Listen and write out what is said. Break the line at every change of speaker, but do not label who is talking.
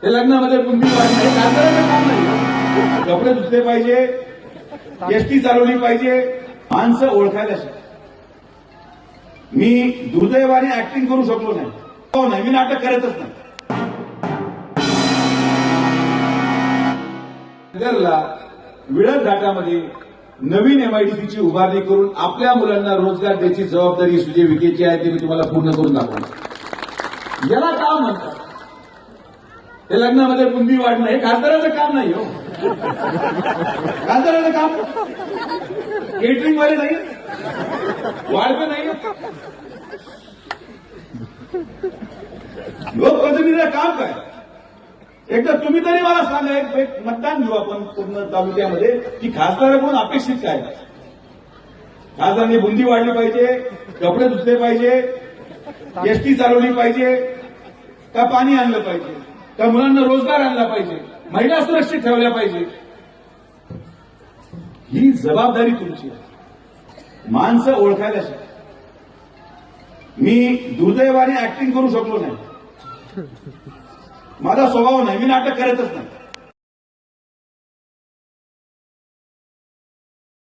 हे लग्नामध्ये बुंदी वाढणं हे खासदाराचं काम नाही. कपडे धुतले पाहिजे, एसटी चालवली पाहिजे, माणसं ओळखायला शिका. मी दुर्दैवाने ऍक्टिंग करू शकलो नाही. हो नाही, मी नाटक करतच नाही. नगरला विळद घाटामध्ये नवीन एमआयडीसीची उभारणी करून आपल्या मुलांना रोजगार द्यायची जबाबदारी सुजय विखेची आहे. ते मी तुम्हाला पूर्ण करून दाखवणार. याला काम म्हणतात. हे लग्नामध्ये बुंदी वाढणं हे खासदाराचं काम नाही. हो, खासदाराचं काम केटरिंग वाले नाही, वाढपं नाही. लोकप्रतिनिधीचं काम काय? एकदा तुम्ही तरी मला सांगा, एक मतदान घेऊ आपण पूर्ण तालुक्यामध्ये, की खासदाराकडून अपेक्षित काय? खासदारांनी बुंदी वाढली पाहिजे, कपडे धुतले पाहिजे, एसटी चालवली पाहिजे, का पाणी आणलं पाहिजे, का मुलांना रोजगार आणला पाहिजे, महिला सुरक्षित ठेवल्या पाहिजे. ही जबाबदारी तुमची आहे. माणसं ओळखायला शिका. मी दुर्दैवाने ऍक्टिंग करू शकलो नाही. माझा स्वभाव नाही, मी नाटक करतच नाही.